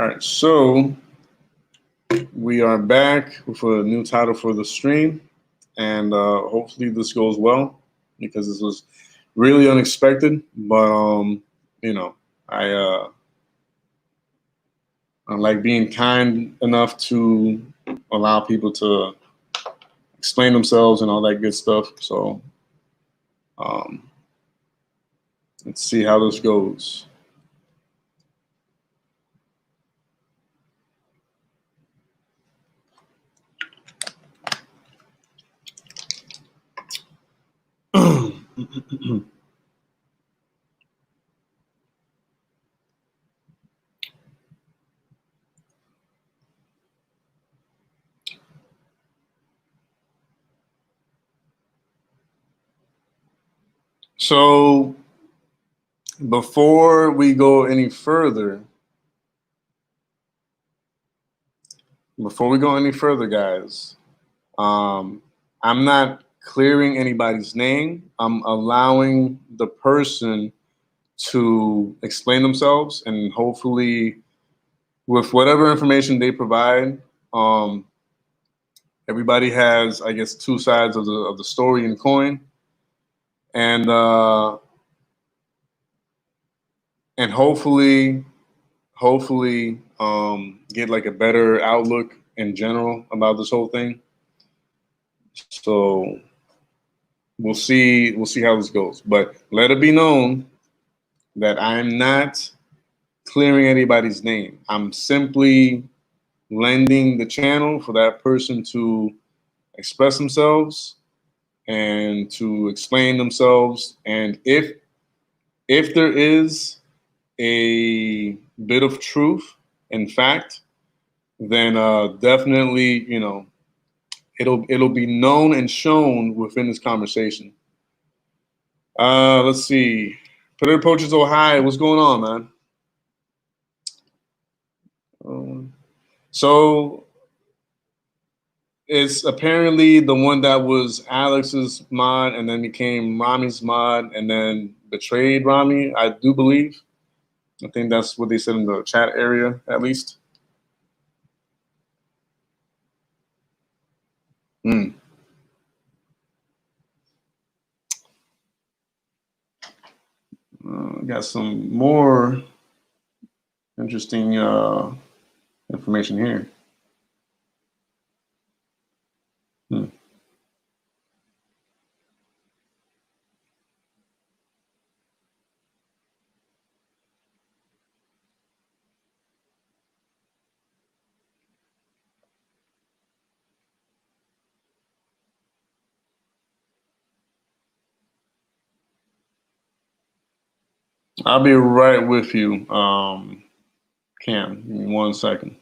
All right, so we are back with a new title for the stream, and hopefully this goes well because this was really unexpected. But you know, I I like being kind enough to allow people to explain themselves and all that good stuff. So um, let's see how this goes. So before we go any further, guys, I'm not clearing anybody's name. I'm allowing the person to explain themselves, and hopefully, with whatever information they provide, everybody has, I guess, two sides of the story and coin, and hopefully get like a better outlook in general about this whole thing. So we'll see how this goes. But let it be known that I'm not clearing anybody's name. I'm simply lending the channel for that person to express themselves and to explain themselves. And if there is a bit of truth in fact, then definitely, you know, it'll be known and shown within this conversation. Let's see. Predator Poachers Ohio, what's going on, man? So it's apparently the one that was Alex's mod and then became Rami's mod and then betrayed Rami, I do believe. I think that's what they said in the chat area, at least. Got some more interesting information here. I'll be right with you, Cam. Give me 1 second.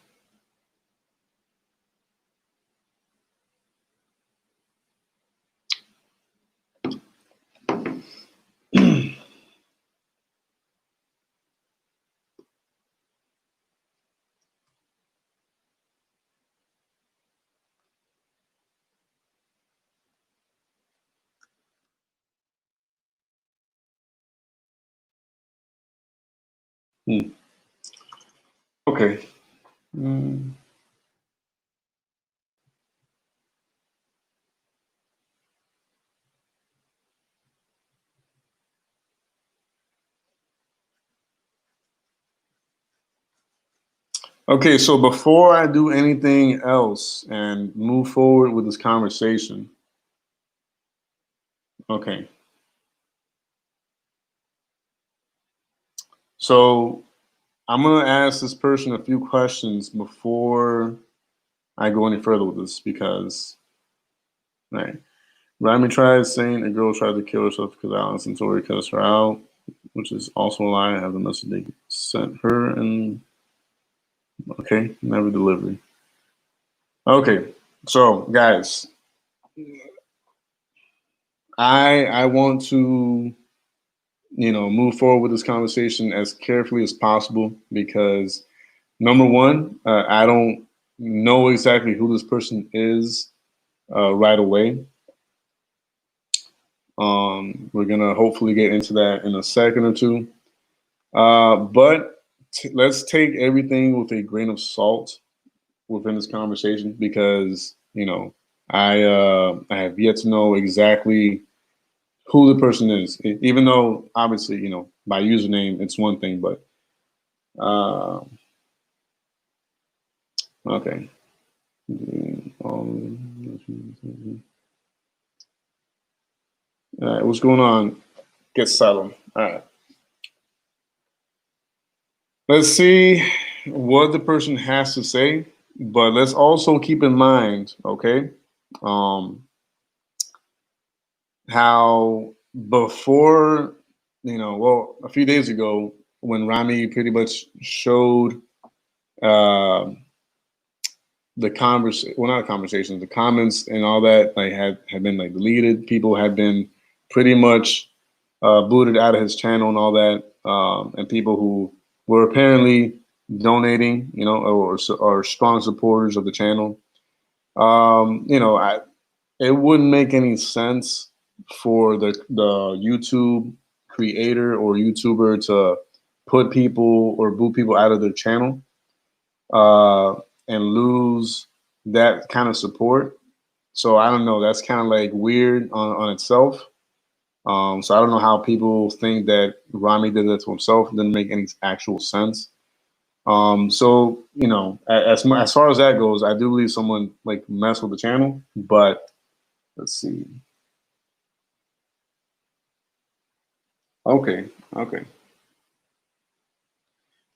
Okay. Okay, so before I do anything else and move forward with this conversation, okay. So I'm gonna ask this person a few questions before I go any further with this because, right. Rami tried saying a girl tried to kill herself because Alice and Tori cussed her out, which is also a lie. I have the message they sent her and okay, never delivery. Okay, so guys, I want to, you know, move forward with this conversation as carefully as possible because number one, I don't know exactly who this person is right away. We're gonna hopefully get into that in a second or two. But let's take everything with a grain of salt within this conversation, because I have yet to know exactly who the person is, even though obviously by username it's one thing, but uh, okay. All right, what's going on? Get settled. All right. Let's see what the person has to say, but let's also keep in mind, okay, um, how before, well, a few days ago when Rami pretty much showed uh, the well, not conversations, the comments and all that, like had been like deleted. People had been pretty much booted out of his channel and all that, and people who were apparently donating, or strong supporters of the channel. It wouldn't make any sense for the YouTube creator or YouTuber to put people or boot people out of their channel, uh, and lose that kind of support. So I don't know. That's kind of like weird on itself. So I don't know how people think that Rami did that to himself. It didn't make any actual sense. So as far as that goes, I do believe someone like messed with the channel. But let's see. Okay, okay,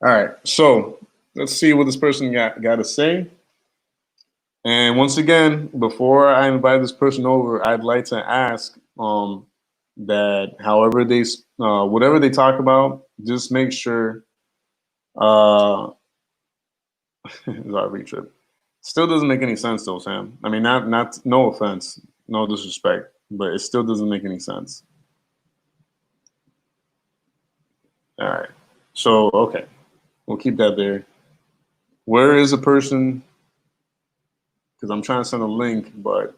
all right. So let's see what this person got to say. And once again, before I invite this person over, I'd like to ask that however whatever they talk about, just make sure uh sorry, trip. Still doesn't make any sense though, Sam. I mean, not no offense, no disrespect, but it still doesn't make any sense. All right. So okay, we'll keep that there. Where is the person? Because I'm trying to send a link, but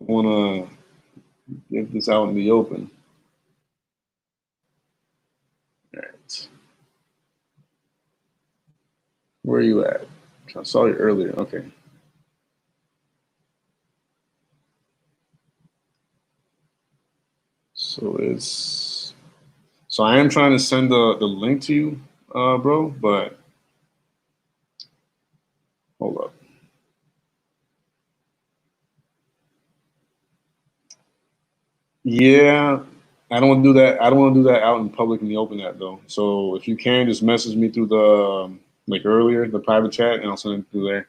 I want to get this out in the open. All right. Where are you at? I saw you earlier. Okay. So I am trying to send the link to you, bro, but hold up. Yeah, I don't want to do that. I don't want to do that out in public in the open app though. So if you can, just message me through the like earlier, the private chat, and I'll send it through there.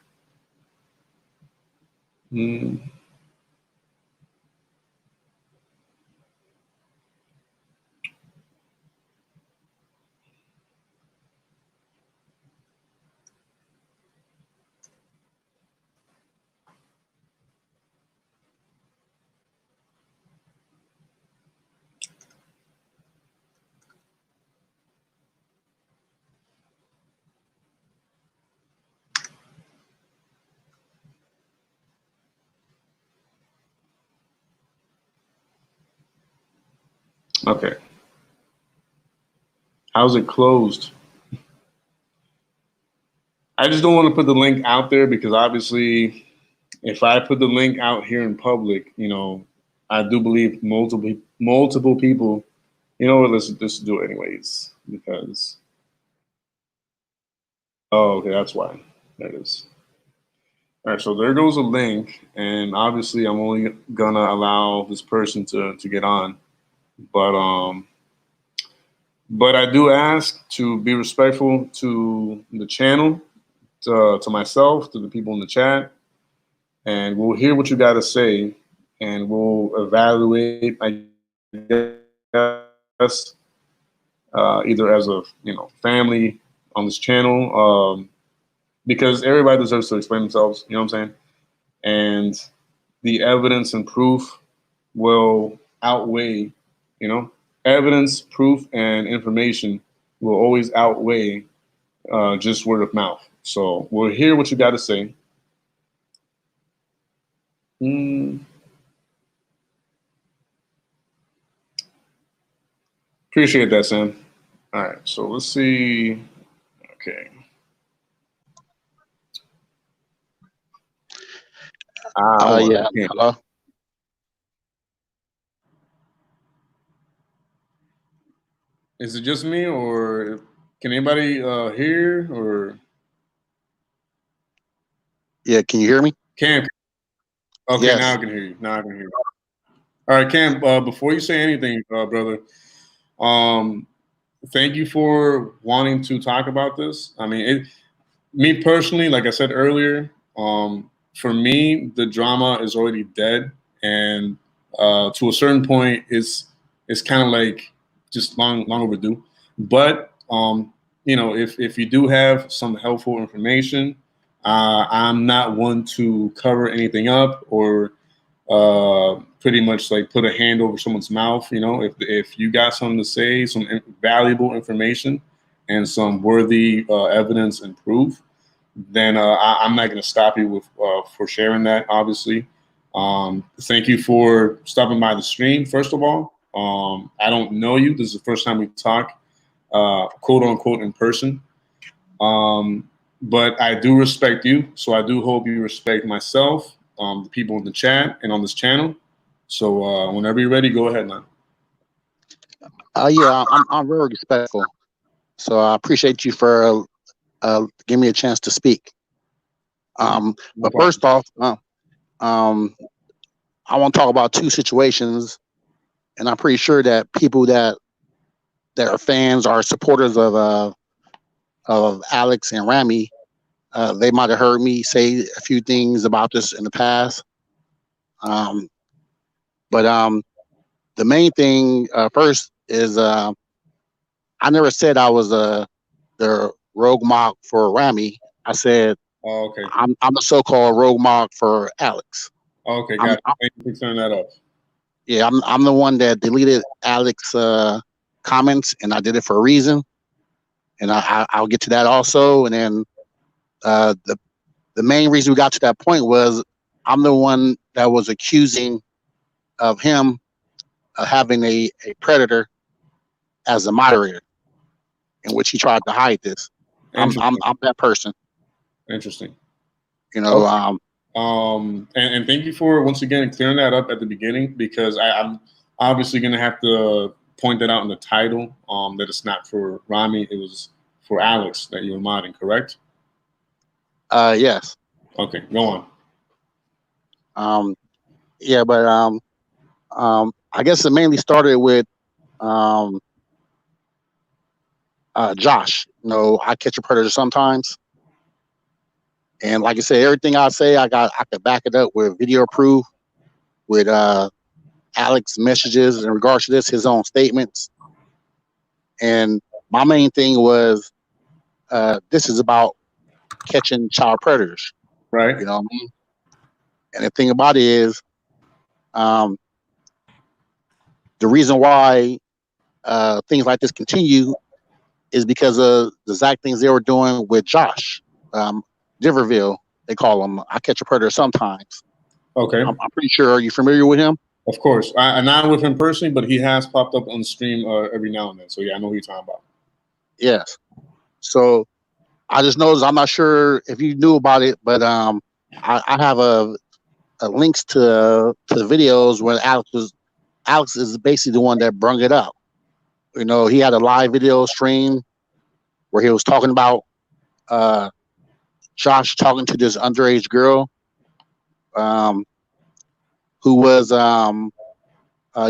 Mm, okay. How's it closed? I just don't want to put the link out there because obviously, if I put the link out here in public, I do believe multiple people. You know what? Let's do it anyways because oh, okay, that's why. That is. All right, so there goes a link, and obviously I'm only gonna allow this person to get on, but but I do ask to be respectful to the channel, to myself, to the people in the chat, and we'll hear what you got to say, and we'll evaluate, I guess, either as a family on this channel, because everybody deserves to explain themselves. You know what I'm saying? And the evidence and proof will outweigh, evidence, proof, and information will always outweigh just word of mouth. So we'll hear what you got to say. Mm, Appreciate that, Sam. All right, so let's see. Okay. Hold on. Yeah. Hello. Is it just me, or can anybody hear? Or Yeah. Can you hear me? Cam? Okay, now I Yes. can hear you. Now I can hear you. All right, Cam. Before you say anything, brother, um, thank you for wanting to talk about this. I mean, me personally, like I said earlier, for me, the drama is already dead, and to a certain point, it's kind of like just long overdue. But if you do have some helpful information, I'm not one to cover anything up or pretty much like put a hand over someone's mouth. If you got something to say, some valuable information, and some worthy evidence and proof, then I'm not going to stop you with for sharing that. Obviously, thank you for stopping by the stream. First of all, I don't know you. This is the first time we talk, quote unquote, in person. But I do respect you, so I do hope you respect myself, the people in the chat, and on this channel. So whenever you're ready, go ahead now. Yeah. I'm very respectful. So I appreciate you for giving me a chance to speak. But first off, I want to talk about two situations, and I'm pretty sure that people that are fans or supporters of Alex and Rami, they might have heard me say a few things about this in the past. But the main thing first is I never said I was the rogue mock for Rami. I said okay. I'm a so-called rogue mock for Alex. Okay, got it. Thank you for turning that up. Yeah, I'm the one that deleted Alex comments, and I did it for a reason. And I'll get to that also. And then the main reason we got to that point was I'm the one that was accusing of him having a predator as a moderator, in which he tried to hide this. I'm that person. Interesting. You know. Okay. And thank you for once again clearing that up at the beginning, because I'm obviously going to have to point that out in the title. That it's not for Rami, it was for Alex that you were modding, correct? Yes. Okay, go on. Yeah, but I guess it mainly started with Josh. I catch a predator sometimes, and like I said, everything I say, I could back it up with video proof, with Alex messages in regards to this, his own statements. And my main thing was this is about catching child predators, right? You know what I mean? And the thing about it is, the reason why things like this continue is because of the exact things they were doing with Josh. Diverville, they call him. I catch a predator sometimes. Okay. I'm pretty sure. Are you familiar with him? Of course. I'm not with him personally, but he has popped up on stream every now and then. So yeah, I know who you're talking about. Yes. So I just noticed, I'm not sure if you knew about it, but I have a links to the videos where Alex is basically the one that brung it up. He had a live video stream where he was talking about Josh talking to this underage girl, who was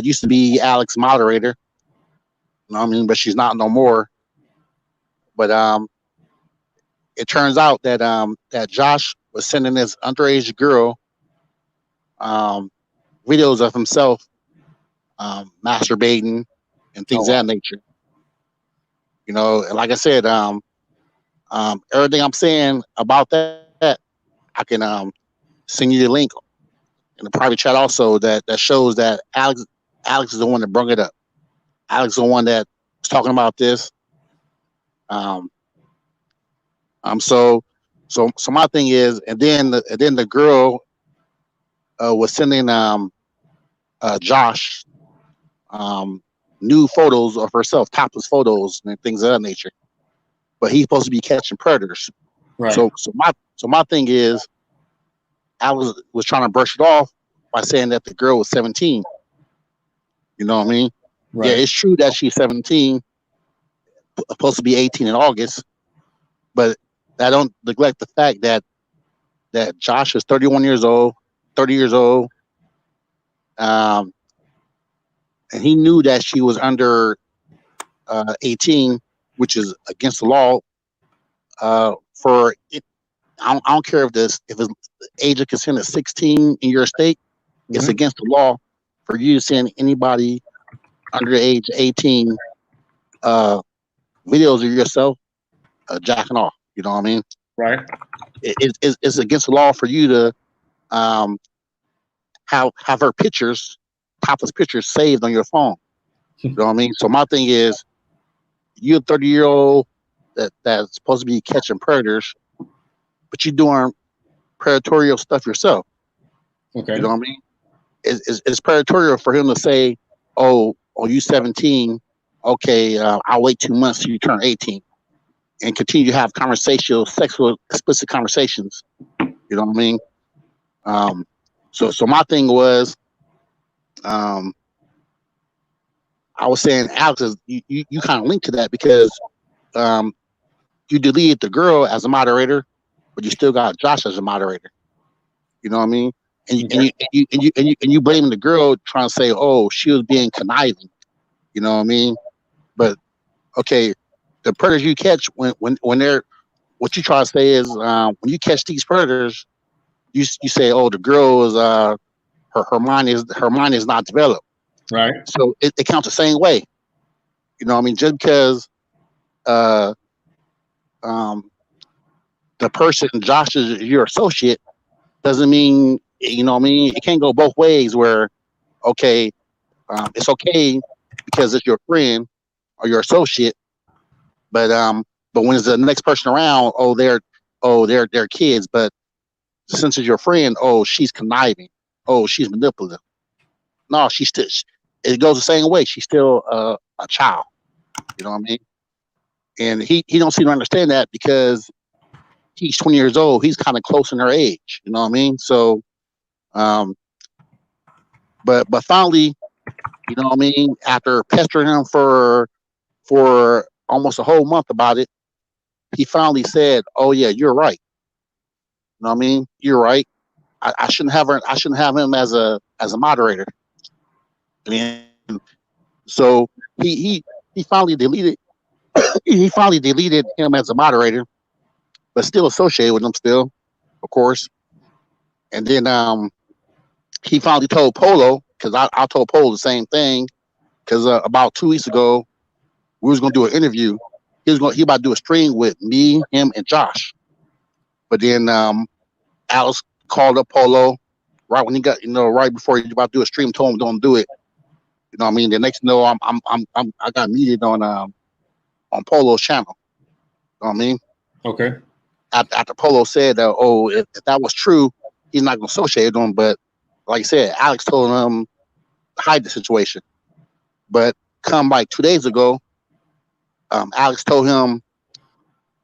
used to be Alex moderator. But she's not no more. But it turns out that that Josh was sending this underage girl videos of himself masturbating and things of that nature. And like I said, everything I'm saying about that, I can send you the link in the private chat also that shows that Alex is the one that brought it up. Alex is the one that was talking about this. So my thing is, and then the girl was sending Josh nude photos of herself, topless photos and things of that nature. But he's supposed to be catching predators. Right. So my thing is, Alex was trying to brush it off by saying that the girl was 17. You know what I mean? Right. Yeah, it's true that she's 17, supposed to be 18 in August, but I don't neglect the fact that Josh is 31 years old, 30 years old, and he knew that she was under 18, which is against the law. For it, I don't care if the age of consent is 16 in your state. It's against the law for you to send anybody under the age of 18 videos of yourself jacking off. You know what I mean? Right. It's against the law for you to have her pictures, topless pictures, saved on your phone. You know what I mean? So my thing is, you're a 30-year-old that's supposed to be catching predators, but you're doing predatorial stuff yourself. Okay. You know what I mean? It's predatorial for him to say, "Oh, you 17? Okay, I'll wait 2 months till you turn 18," and continue to have sexual, explicit conversations. You know what I mean? So my thing was, I was saying, Alex, you kind of linked to that because you deleted the girl as a moderator, but you still got Josh as a moderator. You know what I mean? And you blaming the girl, trying to say, oh, she was being conniving. You know what I mean? But okay, the predators you catch when they're, what you try to say is, when you catch these predators, you say, oh, the girl is her mind is not developed. Right. So it counts the same way. You know what I mean? Just because the person, Josh, is your associate, doesn't mean, you know what I mean? It can't go both ways where, okay, it's okay because it's your friend or your associate, but when it's the next person around, they're kids, but since it's your friend, oh, she's conniving, oh, she's manipulative. No, she's still, it goes the same way. She's still a child. You know what I mean? And he don't seem to understand that because he's 20 years old. He's kind of close in her age. You know what I mean? So, but finally, you know what I mean? After pestering him for almost a whole month about it, he finally said, "Oh yeah, you're right. You know what I mean? You're right. I shouldn't have her. I shouldn't have him as a moderator." And so he finally deleted. He finally deleted him as a moderator, but still associated with him still, of course. And then he finally told Polo, because I told Polo the same thing, because about 2 weeks ago we was gonna do an interview. He about to do a stream with me, him, and Josh. But then Alex called up Polo right when he got, right before he was about to do a stream, told him don't do it. You know what I mean? The next I got muted on Polo's channel. You know what I mean? Okay. After Polo said that, if that was true, he's not gonna associate with him. But like I said, Alex told him to hide the situation. But come like 2 days ago, Alex told him,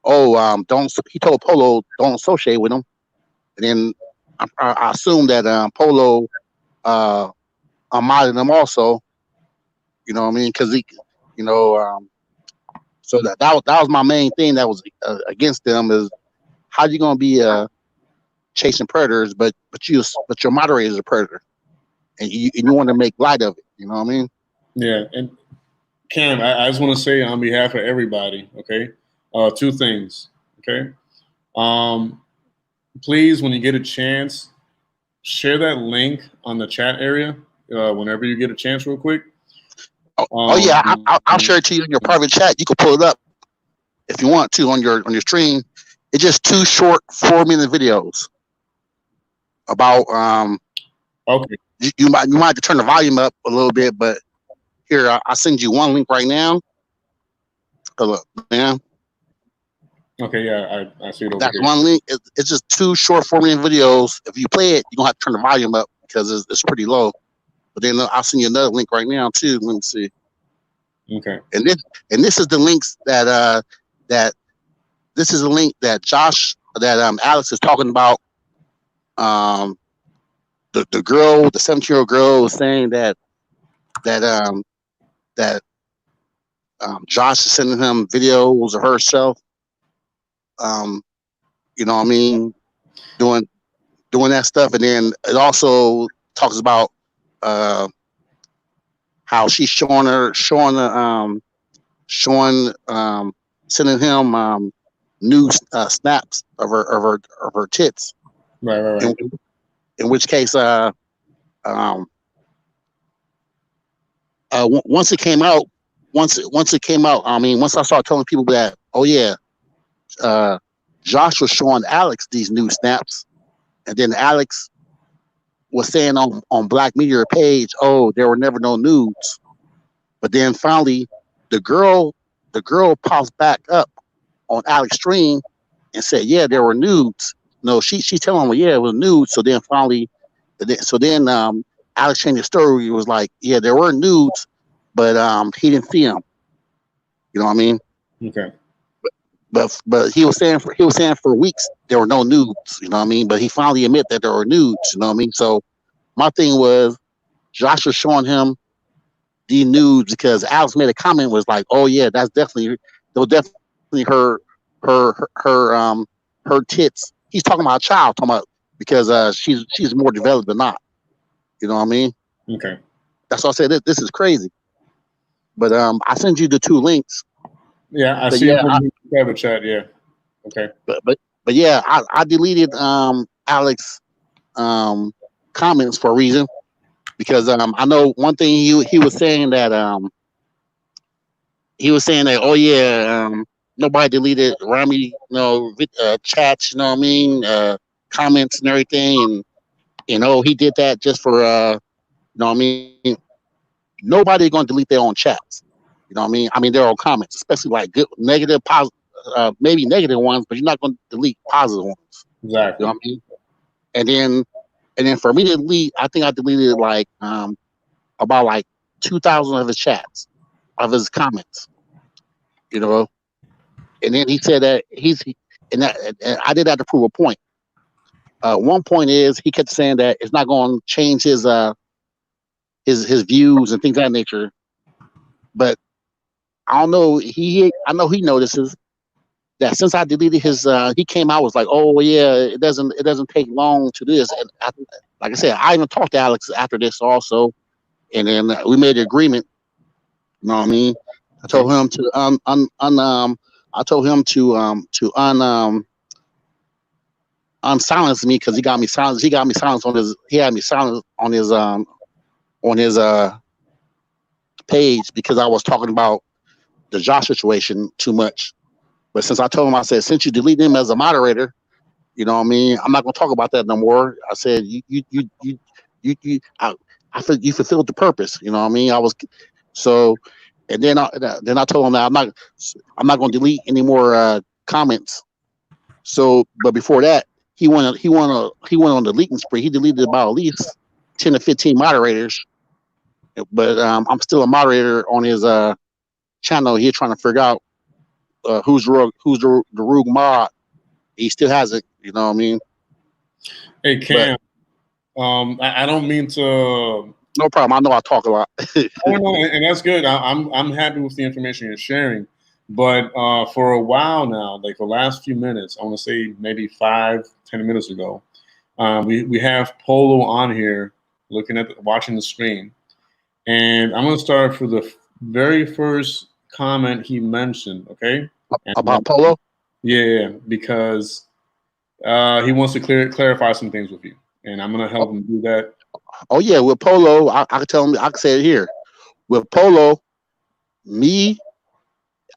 don't. He told Polo don't associate with him. And then I assume that Polo modded him also. You know what I mean? Because he, so that was my main thing that was against them is how you gonna be chasing predators, but your moderator is a predator, and you want to make light of it. You know what I mean? Yeah, and Cam, I just want to say on behalf of everybody, okay, 2 things, okay. Please, when you get a chance, share that link on the chat area whenever you get a chance, real quick. Yeah, I'll share it to you in your private chat. You can pull it up if you want to on your stream. It's just 2 short 4-minute videos about okay. You might have to turn the volume up a little bit, but here I'll send you one link right now. Look, man. Okay, yeah, I see it over That's here. one link. It's just 2 short 4-minute videos. If you play it, you're gonna have to turn the volume up because it's pretty low. But then I'll send you another link right now too. Let me see. Okay. And this is the links that this is a link that Alex is talking about. The girl, the 17-year-old girl, was saying that um that Josh is sending him videos of herself. You know what I mean? Doing that stuff, and then it also talks about how she's sending him new snaps of her tits. Right. In which case, once it came out, I mean, once I started telling people that, oh yeah, Josh was showing Alex these new snaps, and then Alex was saying on Black Media page, oh, there were never no nudes. But then finally, the girl pops back up on Alex's stream and said, yeah, there were nudes. No, she's telling him, yeah, it was nudes. So then finally, Alex changed the story. It was like, yeah, there were nudes, but he didn't see them. You know what I mean? Okay. But he was saying for weeks there were no nudes. You know what I mean? But he finally admitted that there were nudes. You know what I mean? So my thing was, Josh was showing him the nudes because Alex made a comment, was like, oh yeah, that was definitely her tits. He's talking about a child, because she's more developed than not. You know what I mean? Okay. That's why I said this is crazy. But I send you the two links. Yeah, I see. You have a chat. Yeah. Okay. But yeah, I deleted Alex comments for a reason, because I know one thing he was saying that oh yeah, nobody deleted Rami, chats, you know what I mean, comments and everything, and he did that just for you know what I mean. Nobody's gonna delete their own chats. You know what I mean? I mean their own comments, especially like good, negative, positive, maybe negative ones, but you're not gonna delete positive ones. Exactly. You know what I mean? And then for me to delete, I think I deleted like about like 2,000 of his chats, of his comments. You know, and then he said that and I did that to prove a point. One point is he kept saying that it's not going to change his views and things of that nature. But I don't know. I know he notices that since I deleted his, he came out was like, oh yeah, it doesn't take long to this. And like I said, I even talked to Alex after this also, and then we made an agreement. You know what I mean? I told him to unsilence me because he got me silenced. He had me silenced on his page because I was talking about the Josh situation too much. But since I told him, I said, since you delete him as a moderator, you know what I mean, I'm not gonna talk about that no more. I said I feel you fulfilled the purpose. You know what I mean? And then I told him that I'm not gonna delete any more comments. So, but before that, he went on the deleting spree. He deleted about at least 10 to 15 moderators. But I'm still a moderator on his channel. He's trying to figure out who's the rogue mod. He still has it. You know what I mean? Hey Cam, I don't mean to. No problem. I know I talk a lot. Oh no, and that's good. I'm happy with the information you're sharing. But for a while now, like the last few minutes, I want to say maybe 5-10 minutes ago, we have Polo on here watching the screen, and I'm going to start for the very first comment he mentioned. Okay, about Polo. Yeah, because he wants to clarify some things with you, and I'm going to help him do that. Oh yeah, with Polo, I can tell him. I can say it here. With Polo,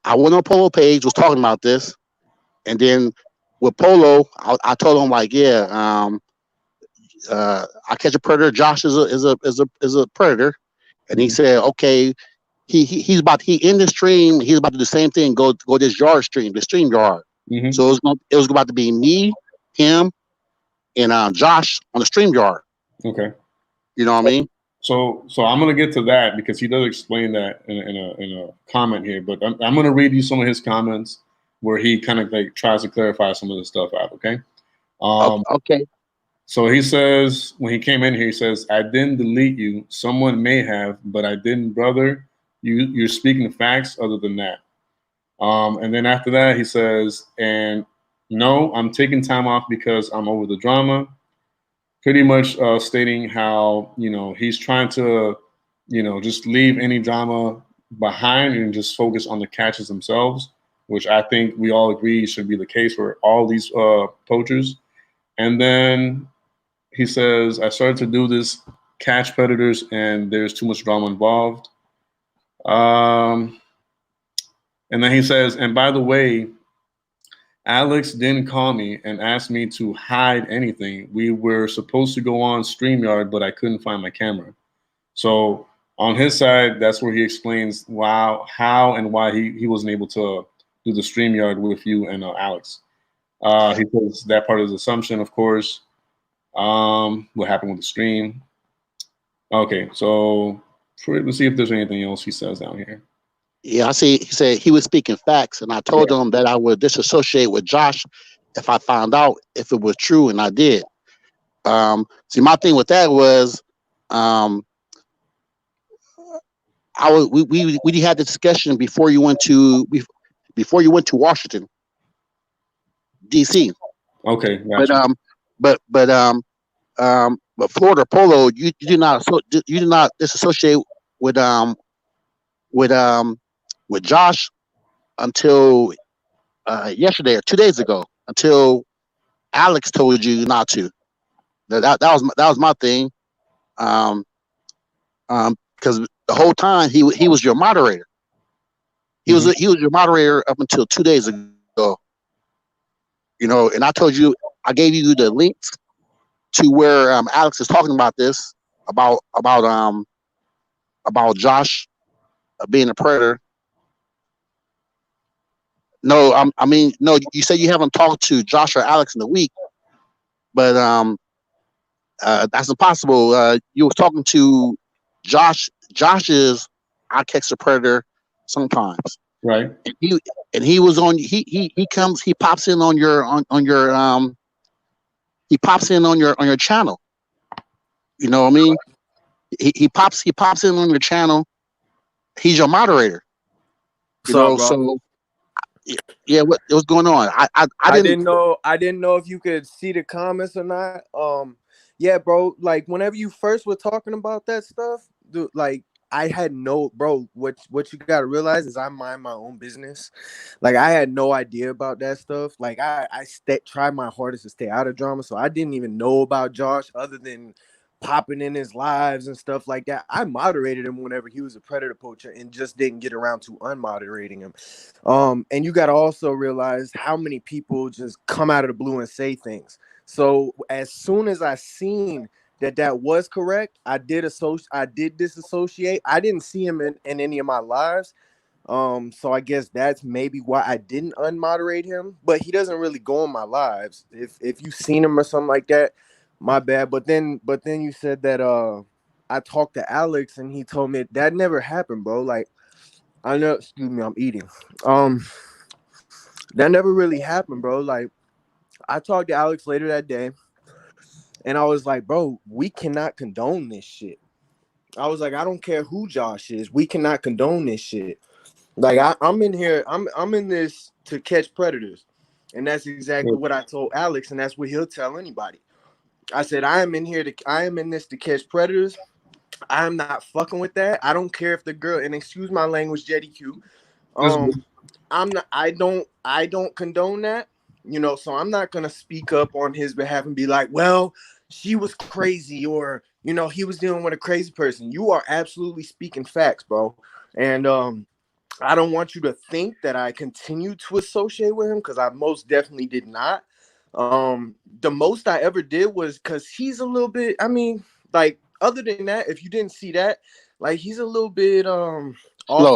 I went on Polo page, was talking about this, and then with Polo, I told him like, yeah, I catch a predator. Josh is a predator, and he said, okay, he's in the stream. He's about to do the same thing. Go this yard stream, the stream yard. Mm-hmm. So it was about to be me, him, and Josh on the stream yard. Okay. You know what I mean? So I'm gonna get to that because he does explain that in a comment here. But I'm gonna read you some of his comments where he kind of like tries to clarify some of the stuff out. Okay. Okay. So he says when he came in here, he says, "I didn't delete you. Someone may have, but I didn't, brother. You're speaking facts. Other than that." And then after that, he says, "And no, I'm taking time off because I'm over the drama." Pretty much stating how he's trying to just leave any drama behind and just focus on the catches themselves, which I think we all agree should be the case for all these poachers. And then he says, "I started to do this catch predators, and there's too much drama involved." Um, and then he says, "And by the way, Alex didn't call me and ask me to hide anything. We were supposed to go on StreamYard, but I couldn't find my camera." So on his side, that's where he explains how and why he wasn't able to do the StreamYard with you and Alex. He says that part is assumption, of course. What happened with the stream? Okay, so let's see if there's anything else he says down here. Yeah, I see. He said he was speaking facts, and I told him that I would disassociate with Josh if I found out if it was true, and I did. See, my thing with that was, we had the discussion before you went to Washington, D.C. Okay, But gotcha. but Florida Polo, you did not disassociate with with um with Josh until yesterday or 2 days ago, until Alex told you not to. That was my thing. Um, because the whole time he was your moderator. He was your moderator up until 2 days ago. And I told you, I gave you the links to where Alex is talking about this about Josh being a predator. No, I mean, no. You said you haven't talked to Josh or Alex in a week, but that's impossible. You was talking to Josh. Josh is I catch the predator sometimes, Right. and he was on. He comes. He pops in on your he pops in on your channel. You know what I mean? He pops in on your channel. He's your moderator. What's up, bro? So yeah, what's going on? I didn't know if you could see the comments or not. Yeah, bro. Like whenever you first were talking about that stuff, dude, like I had no, bro. What you gotta realize is I mind my own business. Like I had no idea about that stuff. Like I tried my hardest to stay out of drama, so I didn't even know about Josh other than popping in his lives and stuff like that. I moderated him whenever he was a predator poacher and just didn't get around to unmoderating him. And you got to also realize how many people just come out of the blue and say things. So as soon as I seen that was correct, I did disassociate. I didn't see him in any of my lives. So I guess that's maybe why I didn't unmoderate him, but he doesn't really go on my lives. If you've seen him or something like that, my bad. But then you said that I talked to Alex and he told me that never happened, bro. Like I know, excuse me, I'm eating. That never really happened, bro. Like I talked to Alex later that day and I was like, bro, we cannot condone this shit. I was like, I don't care who Josh is, we cannot condone this shit. Like I'm in here, I'm in this to catch predators. And that's exactly what I told Alex, and that's what he'll tell anybody. I said, I am in this to catch predators. I am not fucking with that. I don't care if the girl, and excuse my language, Jetty Q. I don't condone that, so I'm not gonna speak up on his behalf and be like, well, she was crazy, or he was dealing with a crazy person. You are absolutely speaking facts, bro. And I don't want you to think that I continue to associate with him, because I most definitely did not. The most I ever did was because he's a little bit, I mean, like, other than that, if you didn't see that, like, he's a little bit off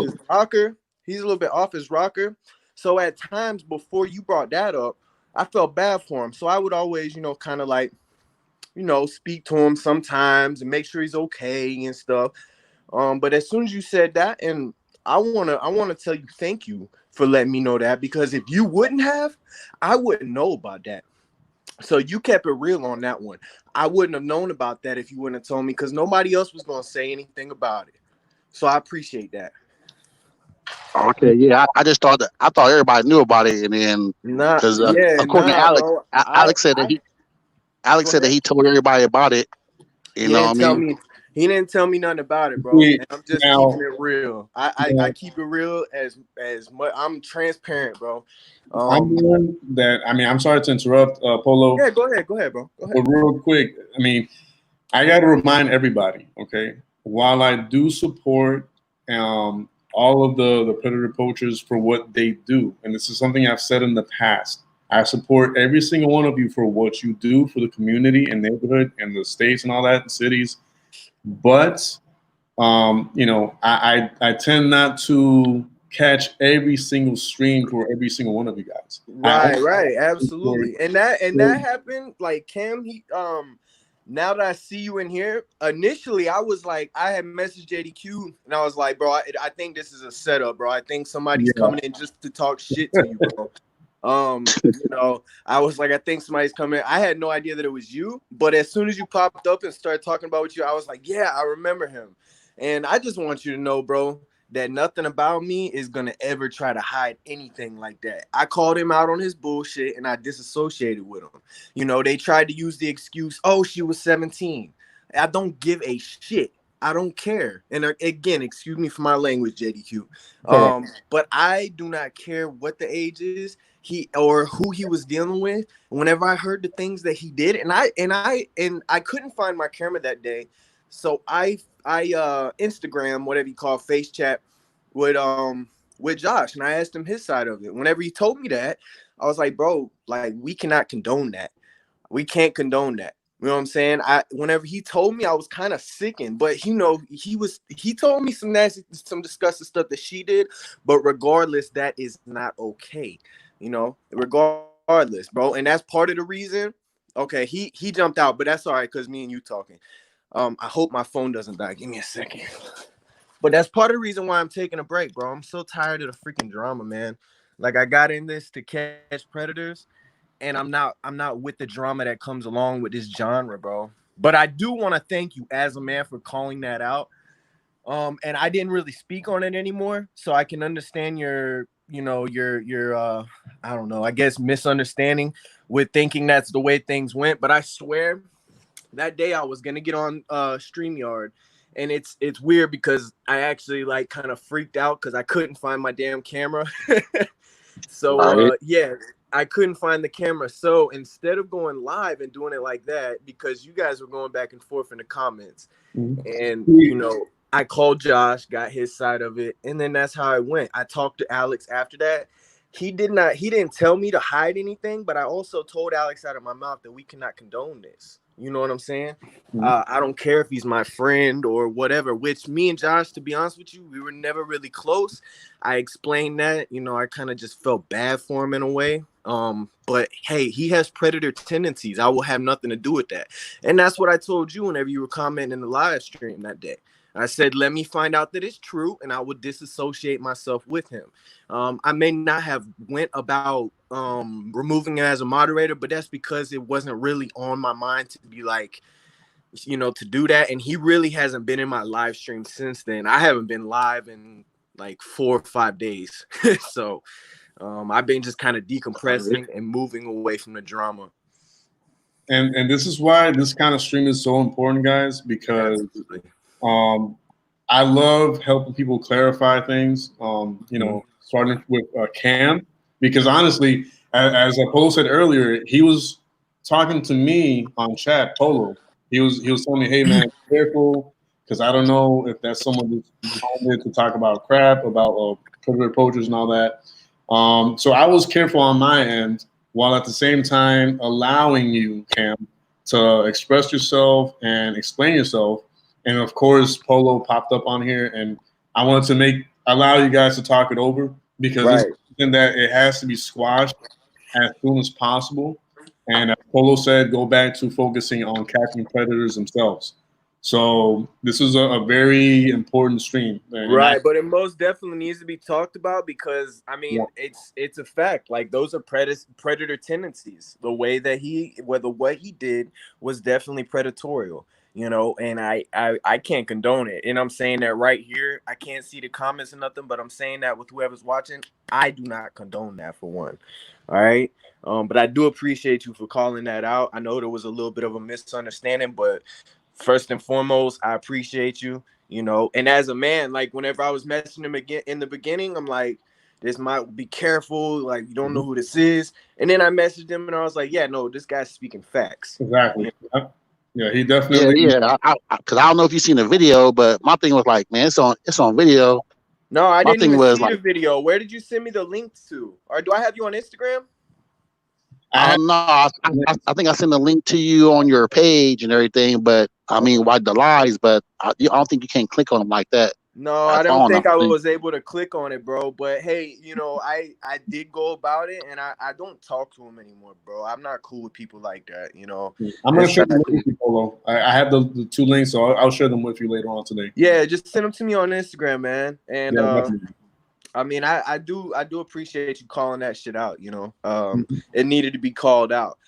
his rocker. He's a little bit off his rocker. So at times before you brought that up, I felt bad for him. So I would always, kind of like speak to him sometimes and make sure he's okay and stuff. But as soon as you said that, and I wanna tell you thank you for letting me know that, because if you wouldn't have, I wouldn't know about that. So you kept it real on that one. I wouldn't have known about that if you wouldn't have told me, because nobody else was gonna say anything about it. So I appreciate that. Okay, yeah, I thought everybody knew about it, and then Nah, because yeah, according to nah, Alex, bro. Alex said that Alex Go said that ahead. he told everybody about it. You He know what I didn't tell mean? me. He didn't tell me nothing about it, bro. See, And I'm just keeping now, it real. I keep it real as much. I'm transparent, bro. I'm one that, I mean, I'm sorry to interrupt, Polo, Yeah, go ahead, bro. Go but ahead. real quick, I mean, I got to remind everybody, okay, while I do support all of the predator poachers for what they do, and this is something I've said in the past, I support every single one of you for what you do for the community and neighborhood and the states and all that, and cities. But I tend not to catch every single stream for every single one of you guys. I Right, only right, support. absolutely. And that happened. Like Cam, he now that I see you in here, initially I was like, I had messaged JDQ and I was like, bro, I think this is a setup, bro. I think somebody's Yeah. coming in just to talk shit to you, bro. I was like, I think somebody's coming. I had no idea that it was you, but as soon as you popped up and started talking about what you, I was like, yeah, I remember him. And I just want you to know, bro, that nothing about me is gonna ever try to hide anything like that. I called him out on his bullshit and I disassociated with him. They tried to use the excuse, oh, she was 17. I don't give a shit. I don't care. And again, excuse me for my language, JDQ. Correct. But I do not care what the age is, he or who he was dealing with. Whenever I heard the things that he did, and I couldn't find my camera that day, so I Instagram, whatever you call face chat with Josh, and I asked him his side of it. Whenever he told me that, I was like, bro, like we cannot condone that. We can't condone that. You know what I'm saying? Whenever he told me, I was kind of sickened, but he told me some nasty, some disgusting stuff that she did, but regardless, that is not okay. Regardless, bro. And that's part of the reason. Okay, he jumped out, but that's all right because me and you talking. I hope my phone doesn't die. Give me a second. But that's part of the reason why I'm taking a break, bro. I'm so tired of the freaking drama, man. Like I got in this to catch predators, and I'm not with the drama that comes along with this genre, bro. But I do want to thank you as a man for calling that out. And I didn't really speak on it anymore, so I can understand your I don't know, I guess misunderstanding with thinking that's the way things went. But I swear that day I was gonna get on StreamYard, and it's weird because I actually like kind of freaked out because I couldn't find my damn camera. So Right. yeah, I couldn't find the camera. So instead of going live and doing it like that, because you guys were going back and forth in the comments, and I called Josh, got his side of it, and then that's how it went. I talked to Alex after that. He didn't tell me to hide anything, but I also told Alex out of my mouth that we cannot condone this. You know what I'm saying? I don't care if he's my friend or whatever, which me and Josh, to be honest with you, we were never really close. I explained that, I kind of just felt bad for him in a way. But hey, he has predator tendencies. I will have nothing to do with that. And that's what I told you whenever you were commenting in the live stream that day. I said, let me find out that it's true, and I would disassociate myself with him. I may not have went about removing him as a moderator, but that's because it wasn't really on my mind to be like, to do that. And he really hasn't been in my live stream since then. I haven't been live in like 4 or 5 days. So I've been just kind of decompressing and moving away from the drama. And this is why this kind of stream is so important, guys, because Absolutely. I love helping people clarify things. Starting with Cam, because honestly, as Polo said earlier, he was talking to me on chat. Polo, he was telling me, "Hey man, be careful, because I don't know if that's someone who's behind it to talk about crap about predator poachers and all that." So I was careful on my end, while at the same time allowing you, Cam, to express yourself and explain yourself. And of course, Polo popped up on here, and I wanted to allow you guys to talk it over, because it's something that it has to be squashed as soon as possible. And as Polo said, go back to focusing on catching predators themselves. So this is a very important stream. And Right, but it most definitely needs to be talked about because I mean yeah. it's a fact. Like those are predator tendencies. The way that what he did was definitely predatorial, you know, and I can't condone it. And I'm saying that right here. I can't see the comments or nothing, but I'm saying that with whoever's watching, I do not condone that for one. All right. But I do appreciate you for calling that out. I know there was a little bit of a misunderstanding, but first and foremost, I appreciate you. You know, and as a man, like whenever I was messaging him again in the beginning, I'm like, this might be careful, like you don't know who this is. And then I messaged him and I was like, yeah, no, this guy's speaking facts. Exactly. Yeah, he Yeah, definitely. yeah. Because I don't know if you've seen the video, but my thing was like, man, it's on video. No, I My didn't thing even was see the like, video. Where did you send me the link to? Or do I have you on Instagram? I have, no, I think I sent a link to you on your page and everything, but I mean, why the lies? But I don't think you can click on them like that. No, That I don't phone, I think I think. was able to click on it, bro. But hey, you know, I did go about it, and I don't talk to him anymore, bro. I'm not cool with people like that, you know. I'm gonna It's share sad. them with you, Polo. I have the two links, so I'll share them with you later on today. Yeah, just send them to me on Instagram, man. And Yeah, definitely. I mean, I do appreciate you calling that shit out. You know, Mhm. it needed to be called out.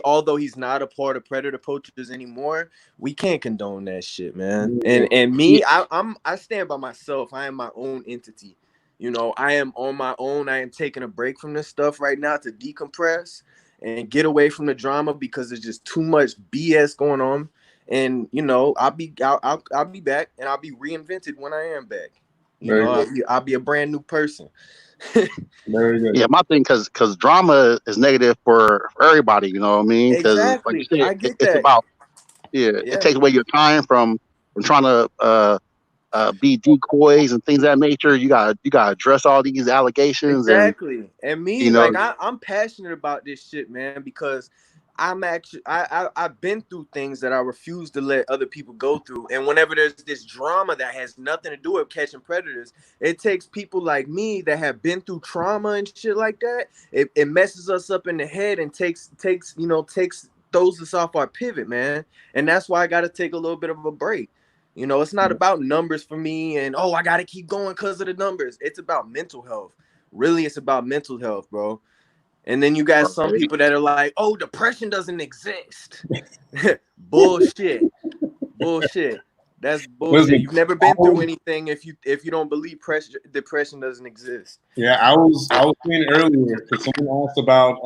Although he's not a part of Predator Poachers anymore, we can't condone that shit, man. And Yeah, me, I stand by myself. I am my own entity. You know, I am on my own. I am taking a break from this stuff right now to decompress and get away from the drama because there's just too much BS going on. And you know, I'll be back and I'll be reinvented when I am back. You Very know, good. I'll be a brand new person. Very good. yeah. My thing, because drama is negative for everybody. You know what I mean? Because like Exactly. you said, I get it's that. about it Yeah. takes away your time from trying to be decoys and things of that nature. You gotta address all these allegations, and Exactly. And me, you know, like I'm passionate about this shit, man, because I'm actually I've been through things that I refuse to let other people go through. And whenever there's this drama that has nothing to do with catching predators, it takes people like me that have been through trauma and shit like that. It messes us up in the head and takes throws us off our pivot, man. And that's why I gotta take a little bit of a break. You know, it's not about numbers for me and I got to keep going because of the numbers. It's about mental health. Really, it's about mental health, bro. And then you got some right? people that are like, oh, depression doesn't exist. Bullshit. Bullshit. That's bullshit. Listen, You've never I been through was, anything if you don't believe depression doesn't exist. yeah, I was saying earlier because someone asked about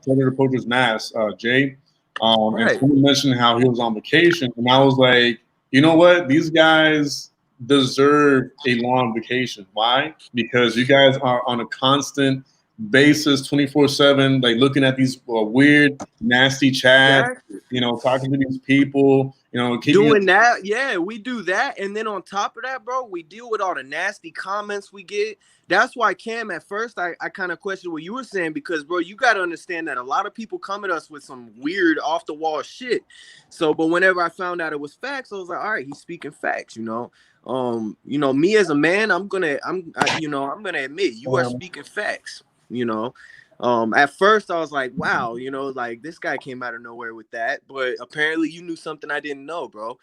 Predator Poacher's Mask, Jay, and Right. someone mentioned how he was on vacation, and I was like, you know what? These guys deserve a long vacation. Why? Because you guys are on a constant basis, 24/7, like looking at these weird, nasty chats, Exactly. talking to these people, keeping it. Doing that, yeah, we do that, and then on top of that, bro, we deal with all the nasty comments we get. That's why, Cam, at first I kind of questioned what you were saying because, bro, you got to understand that a lot of people come at us with some weird off the wall shit. So, but whenever I found out it was facts, I was like, all right, he's speaking facts, me as a man, I'm gonna admit you are speaking facts, you know. At first I was like, wow, like this guy came out of nowhere with that, but apparently you knew something I didn't know, bro.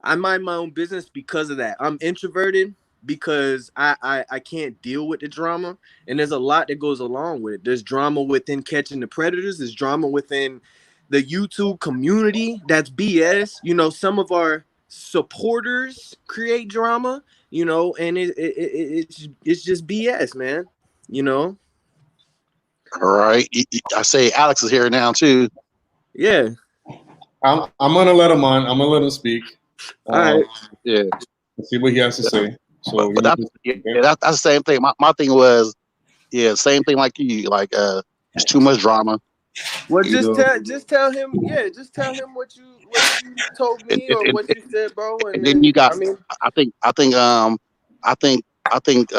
I mind my own business because of that. I'm introverted because I can't deal with the drama, and there's a lot that goes along with it. There's drama within catching the predators. There's drama within the YouTube community. That's BS. Some of our supporters create drama. And it's just BS, man. You know. All right. I say Alex is here now too. Yeah. I'm gonna let him on. I'm gonna let him speak. All right. Yeah, Let's see what he has to say. So, but that's that's the same thing. My thing was, yeah, same thing like you. Like, it's too much drama. Well, You know, just tell him, yeah, just tell him what you told and, me and, or and, what you said, bro. And and then you then got. I mean, I think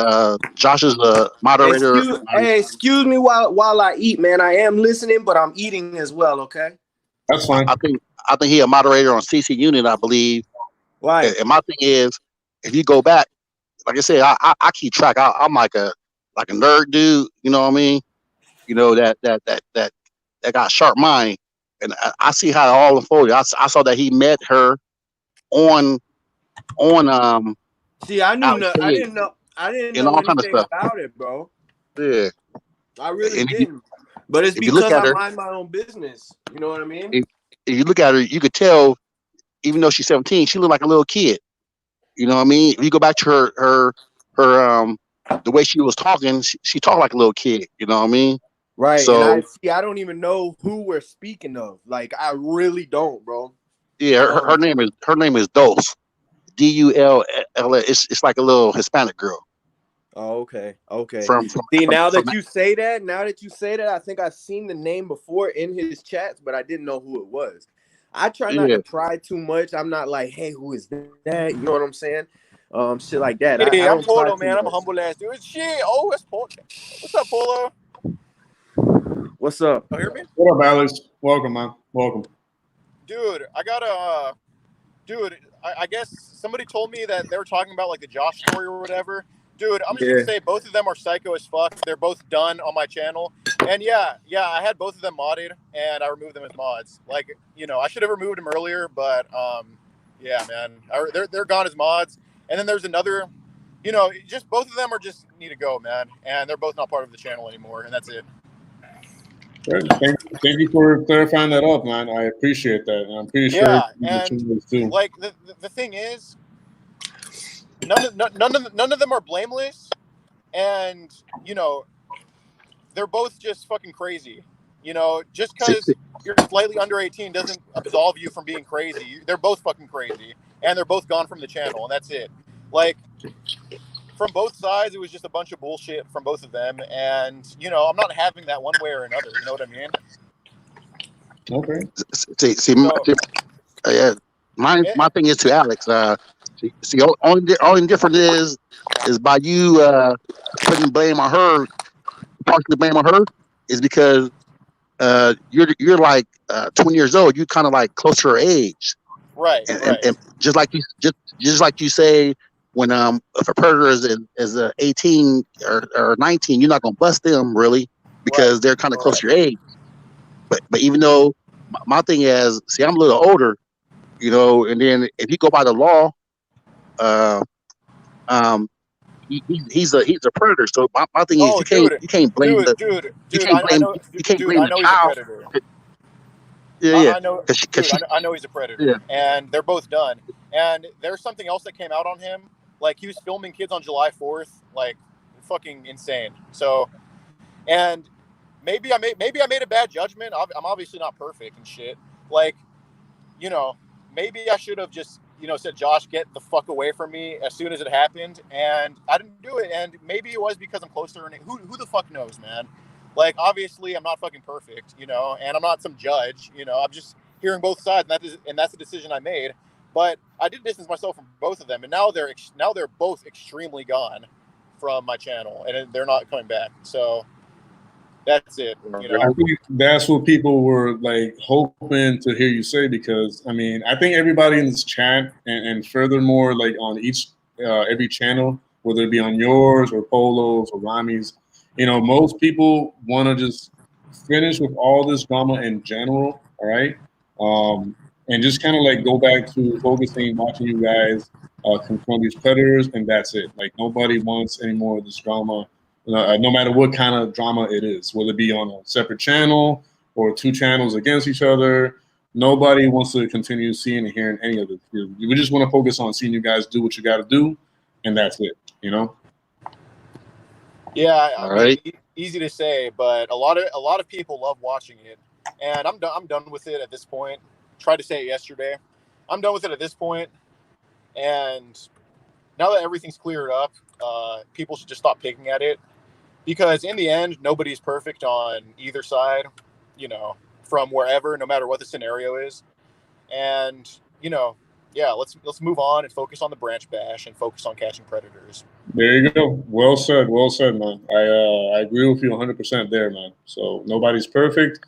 Josh is the moderator. excuse me while I eat, man. I am listening, but I'm eating as well. Okay. that's I, fine. I think I think he a moderator on CC Unit, I believe. Right. And my thing is, if you go back, like I said, I keep track. I'm like a nerd dude. You know what I mean? You know that got sharp mind. and I see how it all unfolded. I saw that he met her on See, I knew Alex no, I page didn't know I didn't and know all kind of anything stuff. about it, bro. Yeah, I really and didn't. But it's if you look because at I her, mind my own business. You know what I mean? if you look at her, you could tell, even though she's 17, she looked like a little kid. You know what I mean? If you go back to her the way she was talking, she talked like a little kid. You know what I mean? Right. And So I don't even know who we're speaking of. Like, I really don't, bro. yeah, her name is Dulce, Dull. It's like a little Hispanic girl. Oh, okay. Okay. From See, now from that you say that, I think I've seen the name before in his chats, but I didn't know who it was. I try not yeah. to pry too much. I'm not like, hey, who is that? You know what I'm saying? Shit like that. I Yeah, I'm don't pry Polo, too man. I'm a much. humble ass dude. Shit. Oh, it's Polo. What's up, Polo? What's up? You hear me? What up, Alex? Welcome, man. Welcome. Dude, I got a... Dude, I guess somebody told me that they were talking about, like, the Josh story or whatever. Dude, I'm just going to say both of them are psycho as fuck. They're both done on my channel. And, yeah, I had both of them modded, and I removed them as mods. Like, you know, I should have removed them earlier, but, yeah, man. They're gone as mods. And then there's another... You know, just both of them are just need to go, man. And they're both not part of the channel anymore, and that's it. Good. Thank you for clarifying that up, man. I appreciate that. And I'm pretty sure Yeah, the and changes too. like the thing is, none of them are blameless, and you know, they're both just fucking crazy. You know, just because you're slightly under 18 doesn't absolve you from being crazy. They're both fucking crazy, and they're both gone from the channel, and that's it. Like, from both sides, it was just a bunch of bullshit from both of them, and you know, I'm not having that one way or another. You know what I mean? Okay. So, my thing is to Alex. See, only difference is by you putting blame on her, partially blame on her, is because you're like 20 years old. You kind of like close to her age, right. and just like you say, when if a predator is 18 or 19, you're not gonna bust them really because they're kind of close to your age. But even though my thing is, see, I'm a little older, you know, and then if you go by the law, he's a predator. So my thing is, Oh, dude, you can't blame dude, the dude, you dude, can't blame you can't dude, blame I the know he's a child. predator. Yeah, I know, cause dude, she, I know he's a predator, yeah. and they're both done. And there's something else that came out on him. Like, he was filming kids on July 4th, like, fucking insane. So, and maybe I made a bad judgment. I'm obviously not perfect and shit. Like, you know, maybe I should have just, you know, said, Josh, get the fuck away from me as soon as it happened. And I didn't do it. And maybe it was because I'm close to her. Who the fuck knows, man? Like, obviously, I'm not fucking perfect, you know, and I'm not some judge, you know. I'm just hearing both sides, and that's the decision I made. But I did distance myself from both of them, and now they're both extremely gone from my channel, and they're not coming back. So that's it, you know. I think that's what people were like hoping to hear you say, because I mean, I think everybody in this chat and furthermore, like on each every channel, whether it be on yours or Polo's or Rami's, you know, most people want to just finish with all this drama in general, all right, and just kind of like go back to focusing, watching you guys confront these predators, and that's it. Like, nobody wants any more of this drama. No matter what kind of drama it is, whether it be on a separate channel or two channels against each other, nobody wants to continue seeing and hearing any of it. We just want to focus on seeing you guys do what you got to do, and that's it, you know? Yeah, I All mean, right. easy to say, but a lot of people love watching it, and I'm done with it at this point. Tried to say it yesterday. I'm done with it at this point, and now that everything's cleared up, people should just stop picking at it, because in the end, nobody's perfect on either side, you know, from wherever, no matter what the scenario is, and you know, yeah, let's move on and focus on the branch bash and focus on catching predators. There you go. Well said, man. I agree with you 100% there, man. So nobody's perfect,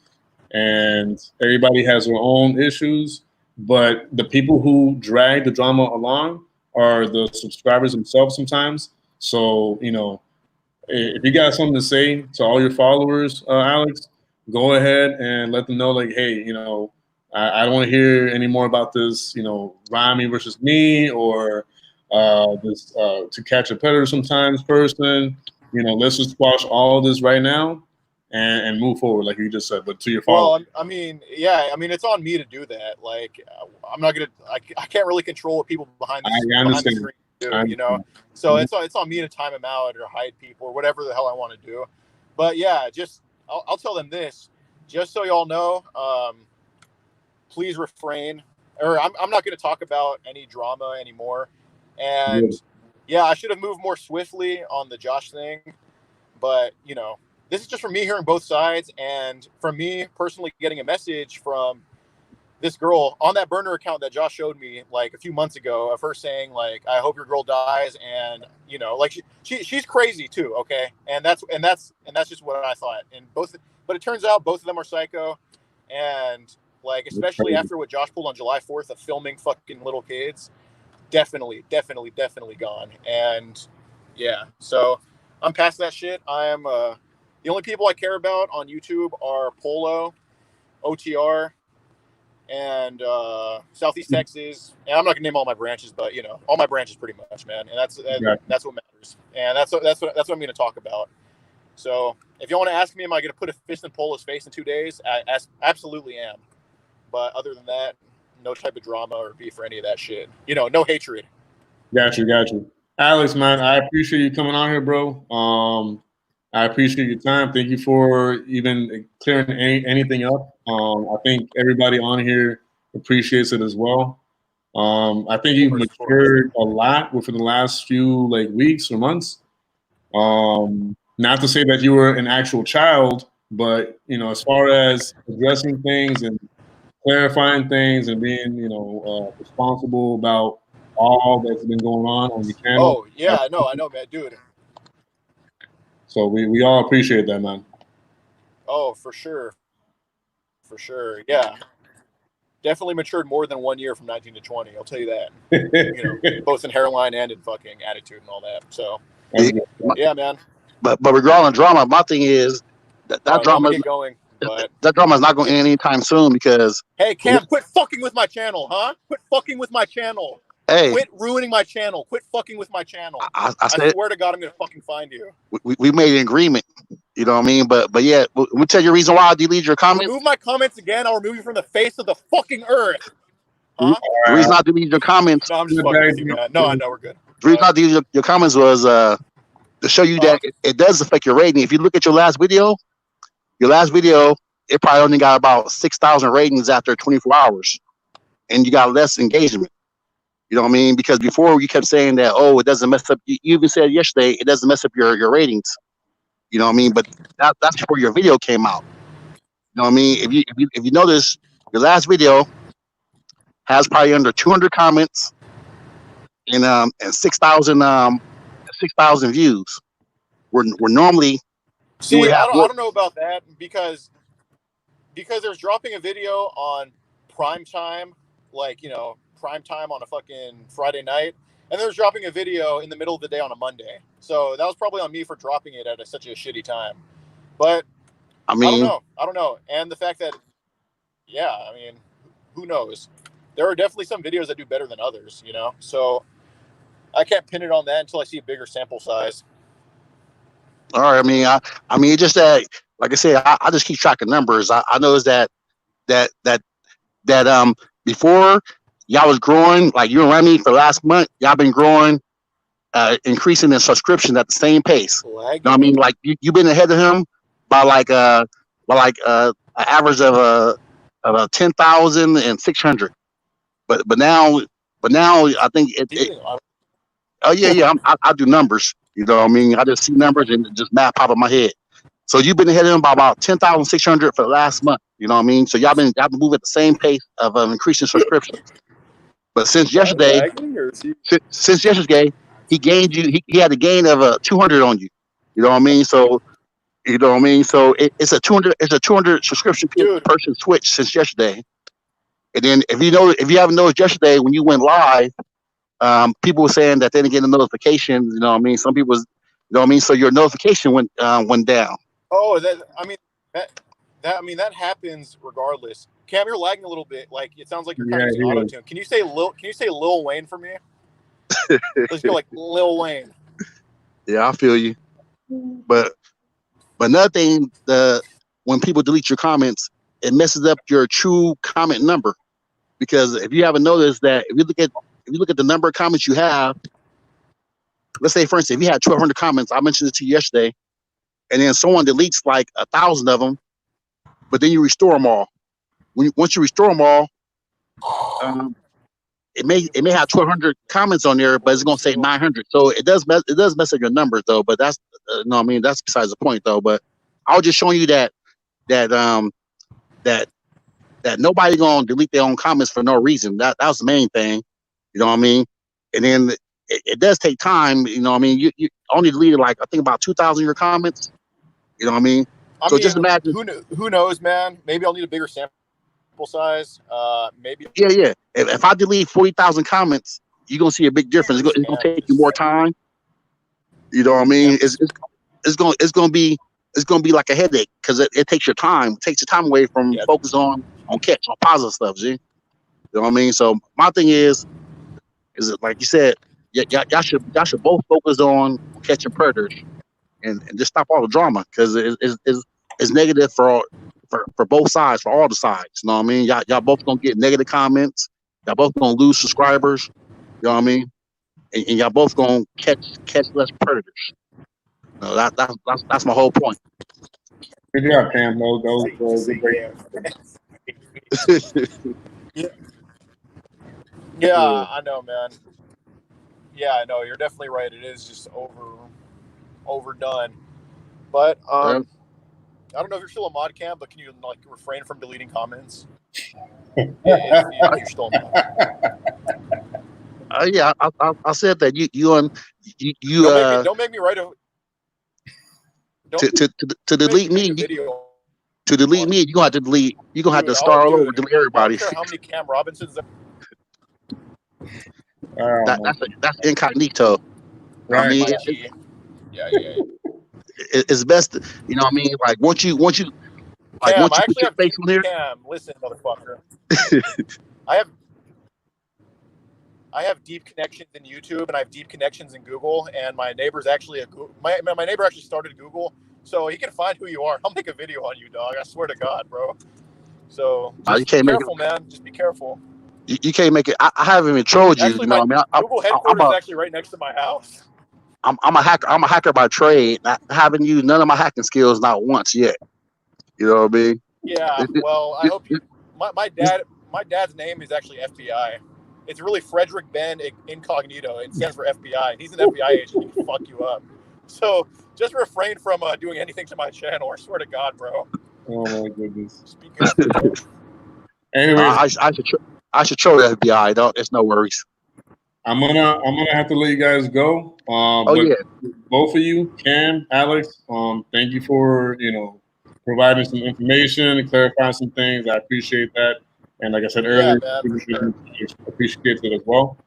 and everybody has their own issues, but the people who drag the drama along are the subscribers themselves sometimes. So, you know, if you got something to say to all your followers, Alex, go ahead and let them know, like, hey, you know, I don't want to hear any more about this, you know, Rami versus me, or this to catch a predator sometimes person. You know, let's just squash all this right now and move forward, like you just said. But to your follow, Well, I mean, yeah, I mean, it's on me to do that. Like, I'm not gonna, I can't really control what people behind I the understand. screen do, you know. So it's on me to time them out or hide people or whatever the hell I want to do. But yeah, just I'll tell them this, just so y'all know. Please refrain, or I'm not going to talk about any drama anymore. And yeah, I should have moved more swiftly on the Josh thing, but you know, this is just from me hearing both sides, and from me personally getting a message from this girl on that burner account that Josh showed me like a few months ago of her saying like, I hope your girl dies. And you know, like she's crazy too. Okay. And that's just what I thought. And but it turns out both of them are psycho. And like, especially after what Josh pulled on July 4th of filming fucking little kids, definitely gone. And yeah, so I'm past that shit. I am, the only people I care about on YouTube are Polo, OTR, and Southeast Texas, and I'm not gonna name all my branches, but you know, all my branches pretty much, man, and that's what matters, and that's what I'm gonna talk about. So if you want to ask me, am I gonna put a fist in Polo's face in 2 days? I absolutely am. But other than that, no type of drama or beef or any of that shit. You know, no hatred. Got you. Alex, man, I appreciate you coming on here, bro. I appreciate your time. Thank you for even clearing anything up. I think everybody on here appreciates it as well. I think you've matured a lot within the last few like weeks or months. Not to say that you were an actual child, but you know, as far as addressing things and clarifying things and being, you know, responsible about all that's been going on your channel. Oh yeah, I know, man, dude. So we all appreciate that, man. Oh, for sure, yeah. Definitely matured more than 1 year from 19 to 20. I'll tell you that. You know, both in hairline and in fucking attitude and all that. So yeah, man. But regarding drama, my thing is that drama get going. But that drama is not going to end anytime soon because. Hey, Cam, quit fucking with my channel, huh? Quit fucking with my channel. Hey, quit ruining my channel. Quit fucking with my channel. I swear to God, I'm gonna fucking find you. We made an agreement. You know what I mean? But yeah, we'll tell you the reason why I deleted your comments. Remove my comments again. I'll remove you from the face of the fucking earth. Huh? The reason I deleted your comments. No, I'm just fucking with you, man. No, I know we're good. The reason I deleted your comments was to show you that it does affect your rating. If you look at your last video, it probably only got about 6,000 ratings after 24 hours, and you got less engagement. You know what I mean? Because before you kept saying that, oh, it doesn't mess up. You even said yesterday it doesn't mess up your ratings. You know what I mean? But that's before your video came out. You know what I mean? If you notice, your last video has probably under 200 comments and 6,000 views. We're normally. See, I don't know about that because there's dropping a video on prime time, like, you know, prime time on a fucking Friday night, and there's dropping a video in the middle of the day on a Monday. So that was probably on me for dropping it at such a shitty time. But I mean, I don't know. And the fact that, yeah, I mean, who knows? There are definitely some videos that do better than others, you know? So I can't pin it on that until I see a bigger sample size. All right. I mean, it's just that, like I said, I just keep track of numbers. I noticed that before y'all was growing, like you and Remy for the last month, y'all been growing, increasing in subscriptions at the same pace. You know what I mean? Like you've been ahead of him by an average of 10,600. But now I think oh yeah, I do numbers. You know what I mean? I just see numbers and just math pop in my head. So you've been ahead of him by about 10,600 for the last month. You know what I mean? So y'all been moving at the same pace of increasing subscriptions. But since yesterday, he gained you. He had a gain of 200 on you. You know what I mean? So you know what I mean. So it's a 200 subscription person switch since yesterday. And then if you haven't noticed yesterday when you went live, people were saying that they didn't get a notification. You know what I mean? Some people, you know what I mean. So your notification went down. Oh, that happens regardless. Cam, you're lagging a little bit. Like it sounds like you're kind of using he auto is. tune. Can you say Lil Wayne for me? Let's go like Lil Wayne. Yeah, I feel you. But another thing, when people delete your comments, it messes up your true comment number. Because if you haven't noticed that, if you look at the number of comments you have, let's say for instance, if you had 1,200 comments, I mentioned it to you yesterday, and then someone deletes like 1,000 of them, but then you restore them all. Once you restore them all, it may have 1,200 comments on there, but it's gonna say 900. So it does mess up your numbers though. But that's no, I mean that's besides the point though. But I was just showing you that nobody gonna delete their own comments for no reason. That was the main thing. You know what I mean? And then it does take time. You know what I mean? You only deleted like I think about 2,000 of your comments. You know what I mean? Just imagine. Who knows, man? Maybe I'll need a bigger sample size. Maybe. Yeah. If I delete 40,000 comments, you're gonna see a big difference. It's gonna take you more time. You know what I mean? It's gonna be like a headache because it takes your time. It takes your time away from focus on positive stuff. See? You know what I mean? So my thing is it like you said, y'all should both focus on catching predators and just stop all the drama because it's negative for both sides, for all the sides. You know what I mean? Y'all both gonna get negative comments. Y'all both gonna lose subscribers. You know what I mean? And y'all both gonna catch less predators. No, that's my whole point. Good job, Cam. Those good Yeah, I know, man. Yeah, I know. You're definitely right. It is just overdone. But I don't know if you're still a mod, Cam, but can you like refrain from deleting comments? if you're still a mod. Yeah, I said that you don't make me write a to delete me. To delete me, you're gonna have to delete. You're gonna have to start all over, delete everybody. I don't care how many Cam Robinsons. That's incognito. Right. I mean, it's best. You know what I mean? Like once you like Cam, once you put your face on here. Cam, listen, motherfucker. I have deep connections in YouTube and I have deep connections in Google. And my neighbor's actually my neighbor actually started Google, so he can find who you are. I'll make a video on you, dog. I swear to God, bro. So just you can't be careful, man. Just be careful. You can't make it. I haven't even trolled you. Actually, you know what I mean? Google headquarters is actually right next to my house. I'm a hacker. I'm a hacker by trade. I haven't used none of my hacking skills not once yet. You know what I mean? Yeah. Well, I hope you. My dad's name is actually FBI. It's really Frederick Ben Incognito. It stands for FBI. He's an FBI agent. He can fuck you up. So just refrain from doing anything to my channel. I swear to God, bro. Oh my goodness. Speak careful. Anyways, I should troll the FBI. It's no worries. I'm gonna have to let you guys go. Both of you, Cam, Alex, thank you for providing some information and clarifying some things. I appreciate that. And like I said earlier, appreciate it as well.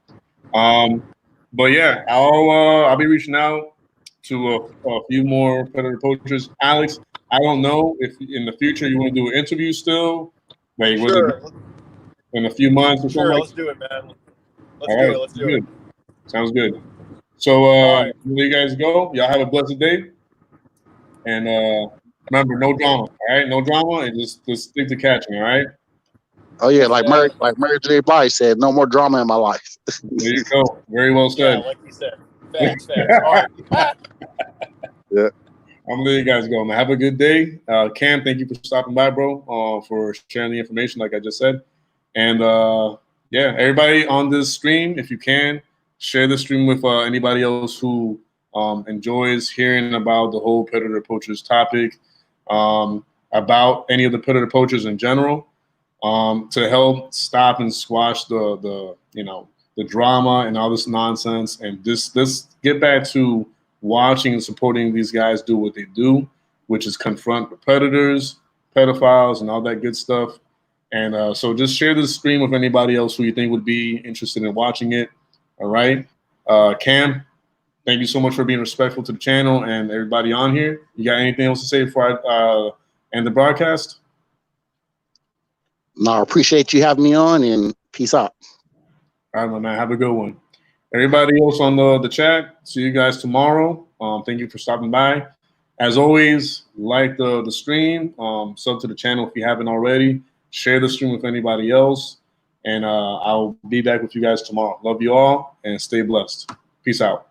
But yeah, I'll be reaching out to a few more predator poachers. Alex, I don't know if in the future you want to do an interview still, like in a few months or something. Sure, let's do it, man. Let's do it. Sounds good. So right. There you guys go. Y'all have a blessed day. And remember, no drama. All right, no drama, and just stick to catching. All right. Oh yeah, like Mary J. Blige said, no more drama in my life. There you go. Very well said. Yeah, like you said. Thanks. All right. Yeah. I'm gonna let you guys go, man. Have a good day. Cam, thank you for stopping by, bro, for sharing the information, like I just said. And yeah, everybody on this stream, if you can, share the stream with anybody else who enjoys hearing about the whole predator poachers topic, about any of the predator poachers in general, to help stop and squash the drama and all this nonsense, and this get back to watching and supporting these guys do what they do, which is confront the predators, pedophiles, and all that good stuff. And so just share this stream with anybody else who you think would be interested in watching it. All right. Cam, thank you so much for being respectful to the channel and everybody on here. You got anything else to say before I end the broadcast? No, I appreciate you having me on, and peace out. All right, my man. Have a good one. Everybody else on the chat, see you guys tomorrow. Thank you for stopping by. As always, like the stream, sub to the channel if you haven't already. Share the stream with anybody else. And I'll be back with you guys tomorrow. Love you all and stay blessed. Peace out.